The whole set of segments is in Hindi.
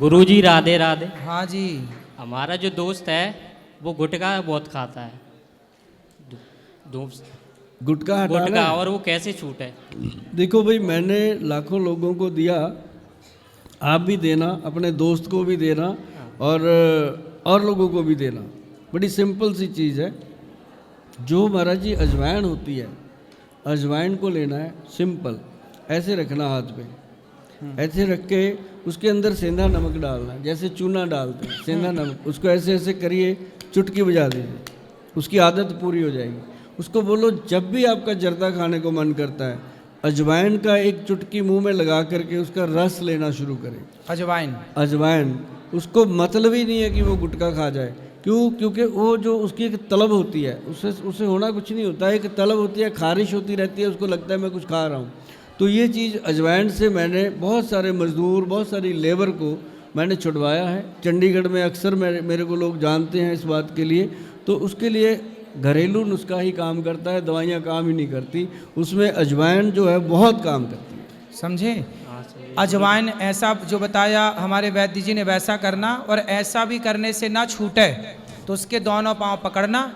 गुरुजी राधे राधे। हाँ जी। हमारा जो दोस्त है वो गुटखा बहुत खाता है। दोस्त गुटखा हटाना गुटखा, है। और वो कैसे छूटे? देखो भाई, मैंने लाखों लोगों को दिया, आप भी देना, अपने दोस्त को भी देना और लोगों को भी देना। बड़ी सिंपल सी चीज़ है। जो महाराज जी अजवाइन होती है, अजवाइन को लेना है, सिंपल ऐसे रखना हाथ पे, ऐसे रख के उसके अंदर सेंधा नमक डालना है, जैसे चूना डालते हैं सेंधा नमक, उसको ऐसे ऐसे करिए, चुटकी बजा दीजिए, उसकी आदत पूरी हो जाएगी। उसको बोलो जब भी आपका जर्दा खाने को मन करता है, अजवाइन का एक चुटकी मुंह में लगा करके उसका रस लेना शुरू करें। अजवाइन। अजवाइन, उसको मतलब ही नहीं है कि वो गुटखा खा जाए। क्यों? क्योंकि वो जो उसकी एक तलब होती है, उससे होना कुछ नहीं होता है। एक तलब होती है, खारिश होती रहती है, उसको लगता है मैं कुछ खा रहा हूँ। तो ये चीज़ अजवाइन से मैंने बहुत सारे मज़दूर, बहुत सारी लेबर को मैंने छुड़वाया है। चंडीगढ़ में अक्सर मेरे को लोग जानते हैं इस बात के लिए। तो उसके लिए घरेलू नुस्खा ही काम करता है, दवाइयाँ काम ही नहीं करती। उसमें अजवाइन जो है बहुत काम करती है। समझे? अजवाइन ऐसा जो बताया हमारे वैद्य जी ने वैसा करना, और ऐसा भी करने से ना छूटे तो उसके दोनों पांव पकड़ना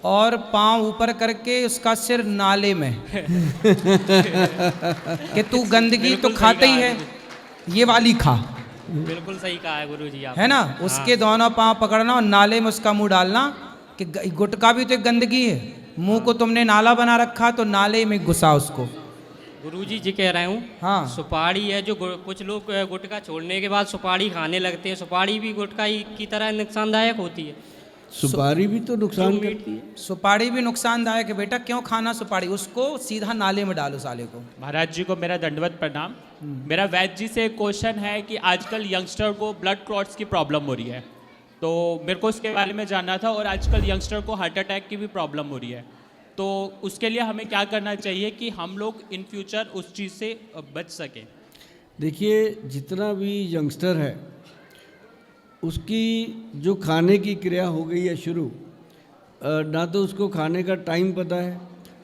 और पांव ऊपर करके उसका सिर नाले में कि तू गंदगी तो खाते ही है, ये वाली खा। बिल्कुल सही कहा है गुरुजी आप, है ना? उसके दोनों पांव पकड़ना और नाले में उसका मुंह डालना कि गुटखा भी तो एक गंदगी है, मुंह को तुमने नाला बना रखा तो नाले में घुसा उसको। गुरुजी जी कह रहा हूँ, हाँ। सुपारी है जो कुछ लोग गुटखा छोड़ने के बाद सुपारी खाने लगते हैं, सुपारी भी गुटखा की तरह नुकसानदायक होती है। सुपारी भी तो नुकसान करती है। सुपारी भी नुकसानदायक है बेटा, क्यों खाना सुपारी? उसको सीधा नाले में डालो साले को। महाराज जी को मेरा दंडवत प्रणाम। मेरा वैद्य जी से एक क्वेश्चन है कि आजकल यंगस्टर को ब्लड क्लॉट्स की प्रॉब्लम हो रही है, तो मेरे को उसके बारे में जानना था। और आजकल यंगस्टर को हार्ट अटैक की भी प्रॉब्लम हो रही है, तो उसके लिए हमें क्या करना चाहिए कि हम लोग इन फ्यूचर उस चीज़ से बच सकें? देखिए, जितना भी यंगस्टर है उसकी जो खाने की क्रिया हो गई है शुरू, ना तो उसको खाने का टाइम पता है,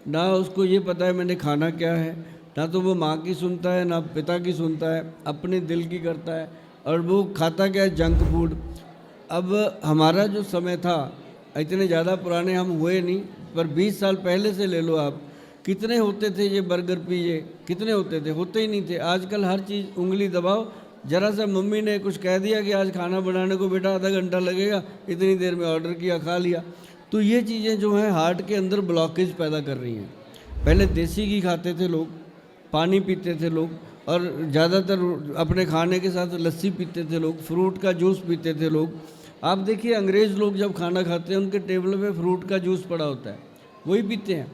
ना उसको ये पता है मैंने खाना क्या है, ना तो वो माँ की सुनता है, ना पिता की सुनता है, अपने दिल की करता है, और वो खाता क्या है? Junk food. अब हमारा जो समय था, इतने ज़्यादा पुराने हम हुए नहीं, पर 20 साल पहले से ले लो आप, कितने होते थे ये बर्गर पिज़्ज़े, कितने होते थे? होते ही नहीं थे। आजकल हर चीज़ उंगली दबाओ, जरा सा मम्मी ने कुछ कह दिया कि आज खाना बनाने को बेटा आधा घंटा लगेगा, इतनी देर में ऑर्डर किया, खा लिया। तो ये चीज़ें जो हैं हार्ट के अंदर ब्लॉकेज पैदा कर रही हैं। पहले देसी घी खाते थे लोग, पानी पीते थे लोग, और ज़्यादातर अपने खाने के साथ लस्सी पीते थे लोग, फ्रूट का जूस पीते थे लोग। आप देखिए, अंग्रेज़ लोग जब खाना खाते हैं उनके टेबल पे फ्रूट का जूस पड़ा होता है, वही पीते हैं।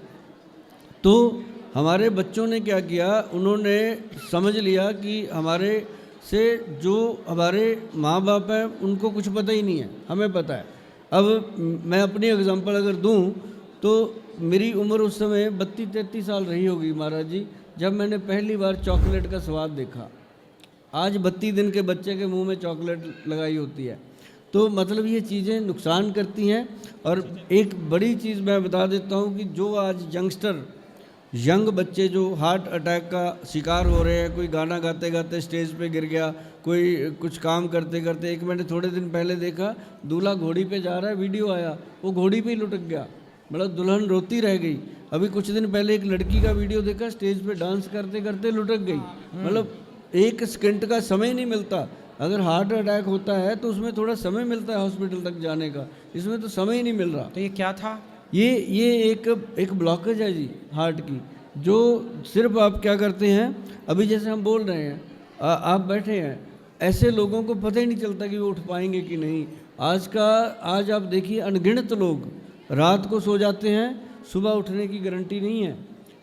तो हमारे बच्चों ने क्या किया, उन्होंने समझ लिया कि हमारे से जो हमारे माँ बाप हैं उनको कुछ पता ही नहीं है, हमें पता है। अब मैं अपनी एग्जांपल अगर दूं तो मेरी उम्र उस समय 32-33 साल रही होगी महाराज जी, जब मैंने पहली बार चॉकलेट का स्वाद देखा। आज 32 दिन के बच्चे के मुंह में चॉकलेट लगाई होती है। तो मतलब ये चीज़ें नुकसान करती हैं। और एक बड़ी चीज़ मैं बता देता हूँ कि जो आज यंग बच्चे जो हार्ट अटैक का शिकार हो रहे हैं, कोई गाना गाते गाते स्टेज पे गिर गया, कोई कुछ काम करते करते, एक मैंने थोड़े दिन पहले देखा, दूल्हा घोड़ी पे जा रहा है, वीडियो आया, वो घोड़ी पे ही लुटक गया, मतलब दुल्हन रोती रह गई। अभी कुछ दिन पहले एक लड़की का वीडियो देखा, स्टेज पे डांस करते करते लुटक गई। मतलब एक सेकंड का समय नहीं मिलता। अगर हार्ट अटैक होता है तो उसमें थोड़ा समय मिलता है हॉस्पिटल तक जाने का, इसमें तो समय ही नहीं मिल रहा। तो ये क्या था? ये एक ब्लॉकेज है जी हार्ट की, जो सिर्फ आप क्या करते हैं, अभी जैसे हम बोल रहे हैं, आप बैठे हैं, ऐसे लोगों को पता ही नहीं चलता कि वो उठ पाएंगे कि नहीं। आज आप देखिए, अनगिनत लोग रात को सो जाते हैं, सुबह उठने की गारंटी नहीं है।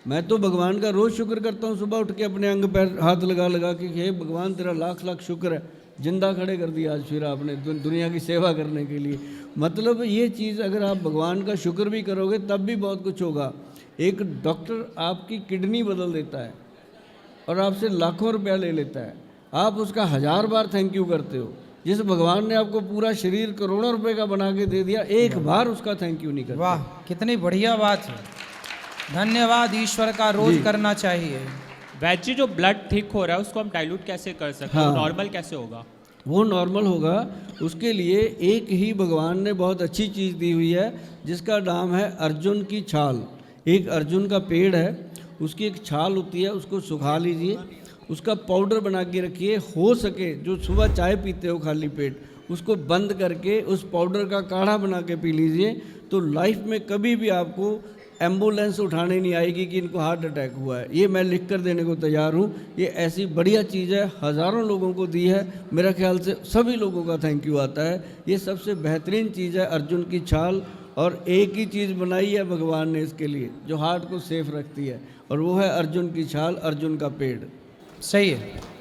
मैं तो भगवान का रोज़ शुक्र करता हूँ, सुबह उठ के अपने अंग पैर हाथ लगा लगा के, हे भगवान तेरा लाख लाख शुक्र है, जिंदा खड़े कर दिया आज फिर आपने दुनिया की सेवा करने के लिए। मतलब ये चीज़ अगर आप भगवान का शुक्र भी करोगे तब भी बहुत कुछ होगा। एक डॉक्टर आपकी किडनी बदल देता है और आपसे लाखों रुपया ले लेता है, आप उसका 1000 बार थैंक यू करते हो। जिस भगवान ने आपको पूरा शरीर करोड़ों रुपए का बना के दे दिया, एक बार उसका थैंक यू नहीं करते। वाह, कितनी बढ़िया बात है। धन्यवाद, ईश्वर का रोज करना चाहिए। वैद्य जी, जो ब्लड थिक हो रहा है उसको हम डाइल्यूट कैसे कर सकते हैं? हाँ। नॉर्मल कैसे होगा? वो नॉर्मल होगा। उसके लिए एक ही भगवान ने बहुत अच्छी चीज़ दी हुई है जिसका नाम है अर्जुन की छाल। एक अर्जुन का पेड़ है, उसकी एक छाल होती है, उसको सुखा लीजिए, उसका पाउडर बना के रखिए। हो सके जो सुबह चाय पीते हो खाली पेट, उसको बंद करके उस पाउडर का काढ़ा बना के पी लीजिए, तो लाइफ में कभी भी आपको एम्बुलेंस उठाने नहीं आएगी कि इनको हार्ट अटैक हुआ है। ये मैं लिख कर देने को तैयार हूँ। ये ऐसी बढ़िया चीज़ है, हज़ारों लोगों को दी है, मेरा ख्याल से सभी लोगों का थैंक यू आता है। ये सबसे बेहतरीन चीज़ है अर्जुन की छाल, और एक ही चीज़ बनाई है भगवान ने इसके लिए जो हार्ट को सेफ रखती है, और वो है अर्जुन की छाल, अर्जुन का पेड़। सही है।